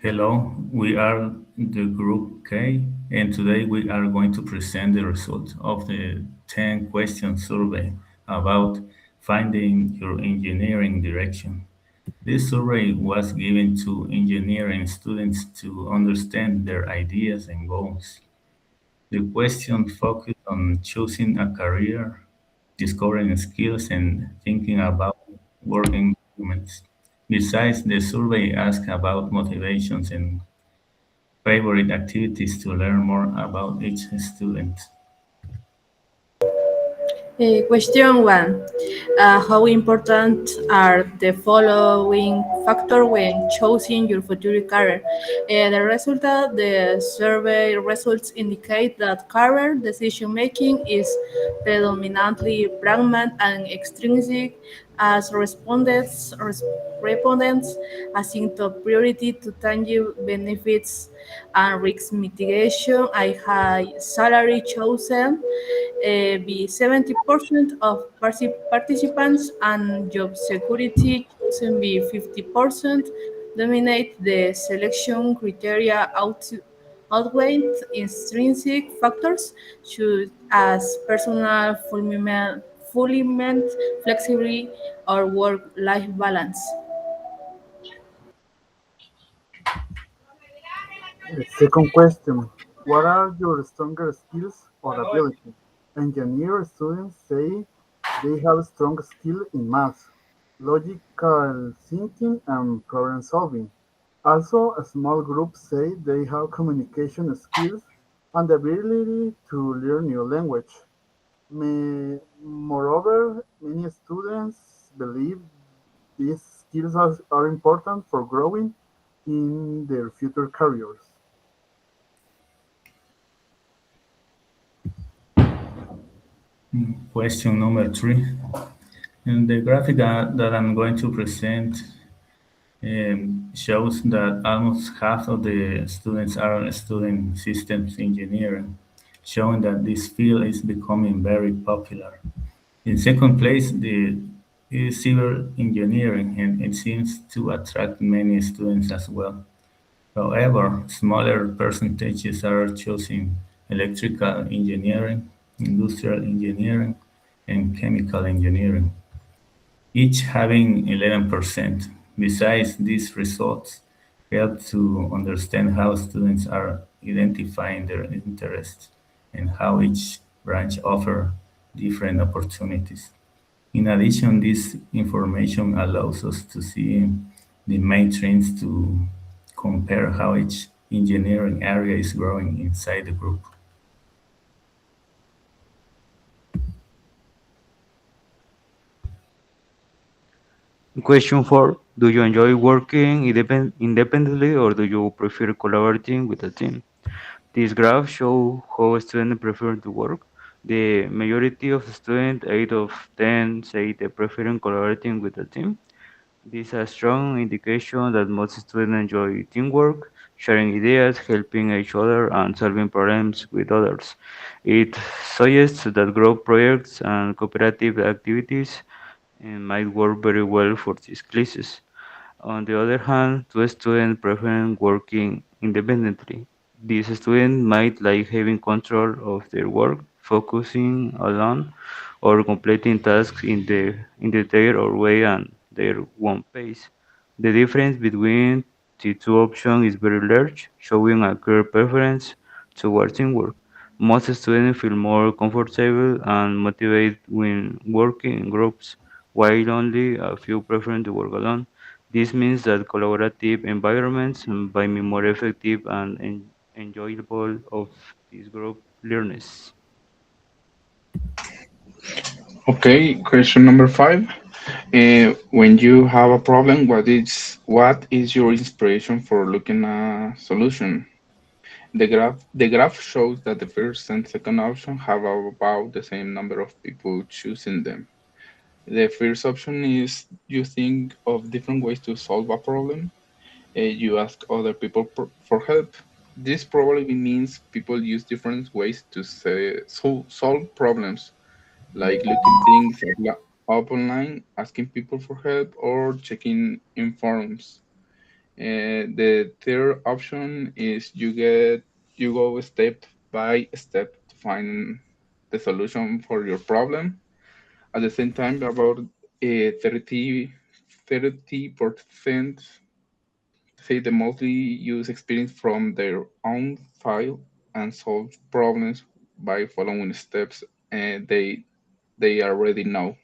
Hello, we are the Group K, and today we are going to present the result of the 10 question survey about finding your engineering direction. This survey was given to engineering students to understand their ideas and goals. The question focused on choosing a career, discovering skills, and thinking about working documents. Besides, the survey asked about motivations and favorite activities to learn more about each student. Question one. How important are the following factors when choosing your future career? The survey results indicate that career decision making is predominantly pragmatic and extrinsic as respondents assign top priority to tangible benefits and risk mitigation. A high salary chosen be 70% of participants and job security chosen be 50% dominate the selection criteria outweigh intrinsic factors such as personal fulfillment, flexibility, or work-life balance. Second question. What are your stronger skills or abilities? Engineer students say they have strong skill in math, logical thinking, and problem solving. Also, a small group say they have communication skills and the ability to learn new language. Moreover, many students believe these skills are important for growing in their future careers. Question number three. And the graphic that I'm going to present shows that almost half of the students are studying systems engineering, showing that this field is becoming very popular. In second place, the is civil engineering, and it seems to attract many students as well. However, smaller percentages are choosing electrical engineering, industrial engineering, and chemical engineering, each having 11%. Besides, these results help to understand how students are identifying their interests and how each branch offers different opportunities. In addition, this information allows us to see the main trends to compare how each engineering area is growing inside the group. Question 4. Do you enjoy working independently or do you prefer collaborating with a team? This graph shows how students prefer to work. The majority of students, 8 of 10, say they prefer collaborating with a team. This is a strong indication that most students enjoy teamwork, sharing ideas, helping each other, and solving problems with others. It suggests that group projects and cooperative activities might work very well for these classes. On the other hand, two students prefer working independently. These students might like having control of their work, focusing alone, or completing tasks in their own way and their own pace. The difference between the two options is very large, showing a clear preference towards teamwork. Most students feel more comfortable and motivated when working in groups, while only a few prefer to work alone. This means that collaborative environments might be more effective and enjoyable of these group learners. Okay, question number five. When you have a problem, what is your inspiration for looking a solution? The graph shows that the first and second option have about the same number of people choosing them. The first option is you think of different ways to solve a problem. You ask other people for help. This probably means people use different ways to solve problems, like looking things up online, asking people for help, or checking in forums. The third option is you go step by step to find the solution for your problem. At the same time, about 30% say the mostly use experience from their own file and solve problems by following steps they already know.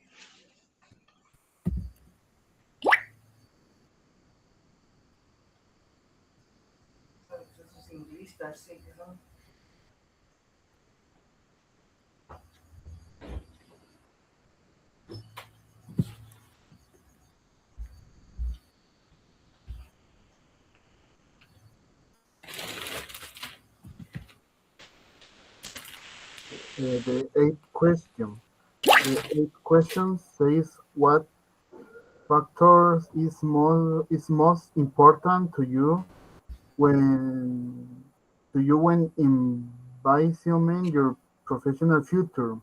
The eighth question. The eighth question says what factors is most important when when envisioning your professional future.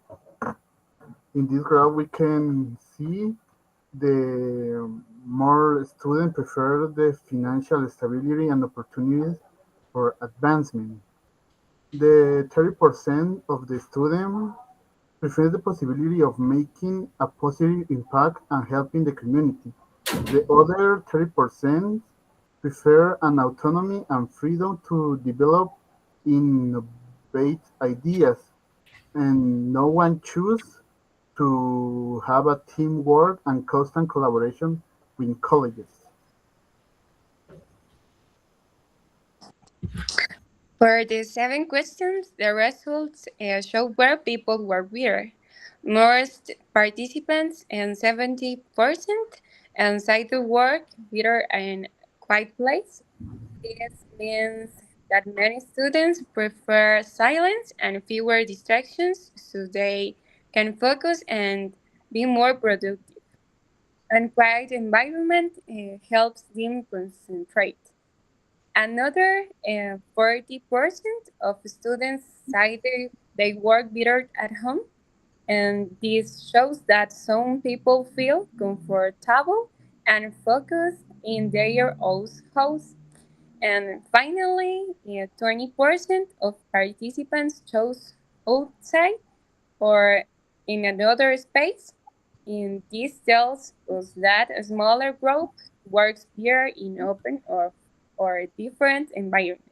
In this graph, we can see the more students prefer the financial stability and opportunities for advancement. The 30% of the students prefer the possibility of making a positive impact and helping the community. The other 30% prefer an autonomy and freedom to develop innovate ideas, and no one choose to have a teamwork and constant collaboration with colleagues. For the seven questions, the results show where people were better. Most participants and 70% and side the work better in quiet place. This means that many students prefer silence and fewer distractions so they can focus and be more productive. And quiet environment helps them concentrate. Another 40% of students say they work better at home, and this shows that some people feel comfortable and focused in their own house. And finally, 20% of participants chose outside or in another space. And this tells us that a smaller group works better in open or different environments.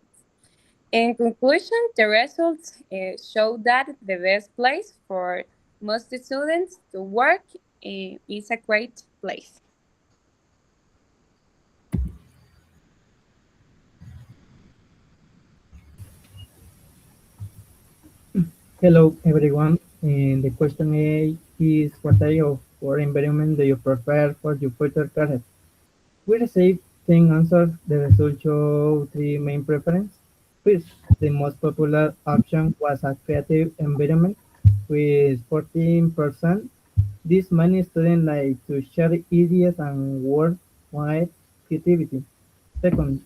In conclusion, the results show that the best place for most students to work is a great place. Hello everyone. And the question A is what type of work environment do you prefer for your future career? We received 10 answers. The results show three main preferences. First, the most popular option was a creative environment with 14%. This many students like to share ideas and work with creativity. Second,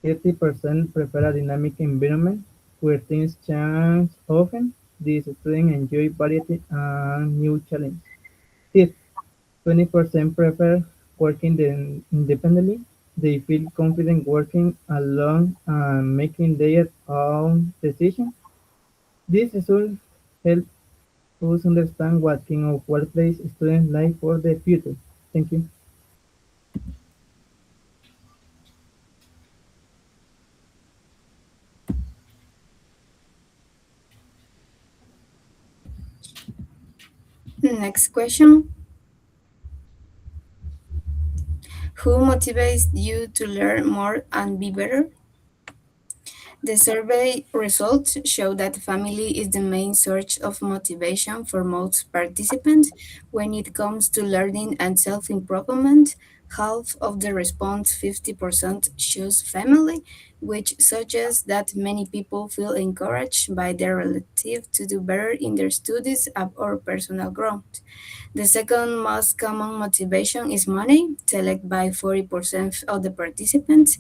30% prefer a dynamic environment where things change often. These students enjoy variety and new challenges. Fifth, 20% prefer working independently. They feel confident working alone and making their own decisions. This result helps us understand what kind of workplace students like for the future. Thank you. Next question. Who motivates you to learn more and be better? The survey results show that family is the main source of motivation for most participants when it comes to learning and self improvement. Half of the response, 50%, choose family, which suggests that many people feel encouraged by their relative to do better in their studies or personal growth. The second most common motivation is money, selected by 40% of the participants.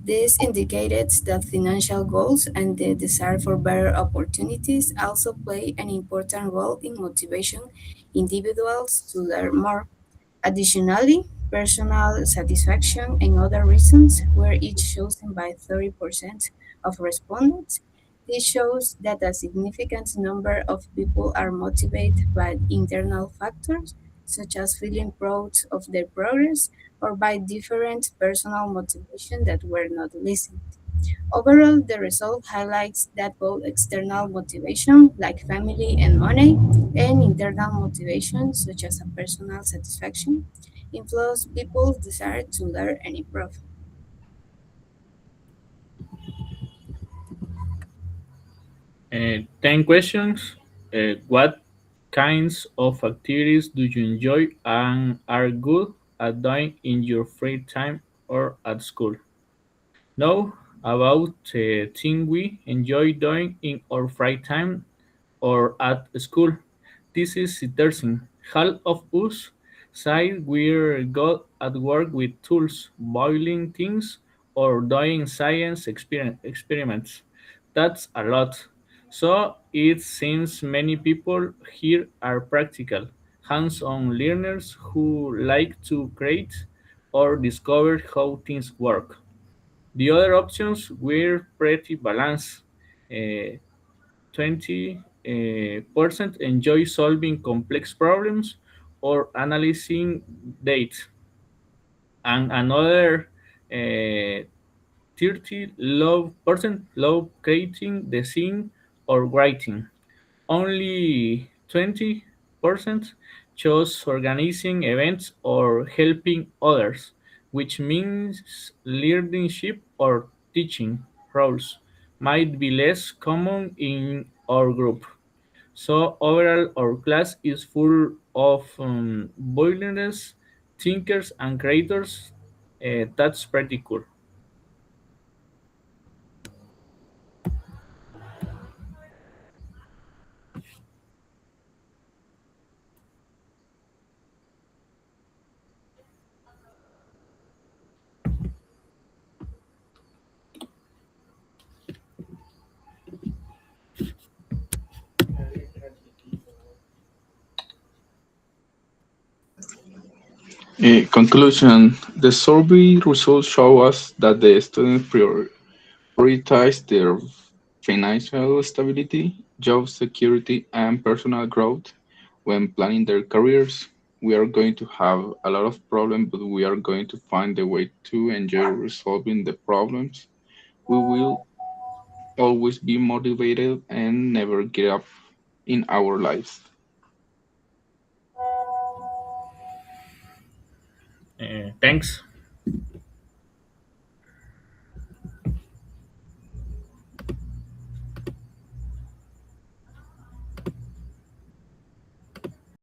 This indicates that financial goals and the desire for better opportunities also play an important role in motivation individuals to learn more. Additionally, personal satisfaction, and other reasons were each chosen by 30% of respondents. This shows that a significant number of people are motivated by internal factors, such as feeling proud of their progress, or by different personal motivation that were not listed. Overall, the result highlights that both external motivation, like family and money, and internal motivation, such as a personal satisfaction, influence people's desire to learn and improve. 10 questions. What kinds of activities do you enjoy and are good at doing in your free time or at school? Know about things we enjoy doing in our free time or at school. This is interesting. Half of us say we're good at work with tools, boiling things, or doing science experiments. That's a lot. So it seems many people here are practical, hands-on learners who like to create or discover how things work. The other options were pretty balanced. 20% enjoy solving complex problems or analyzing data, and another 30 love creating the scene or writing. Only 20% chose organizing events or helping others, which means leadership or teaching roles might be less common in our group. So overall, our class is full of billionaires, thinkers, and creators. That's pretty cool. Conclusion. The survey results show us that the students prioritize their financial stability, job security, and personal growth when planning their careers. We are going to have a lot of problems, but we are going to find a way to enjoy resolving the problems. We will always be motivated and never give up in our lives. Thanks.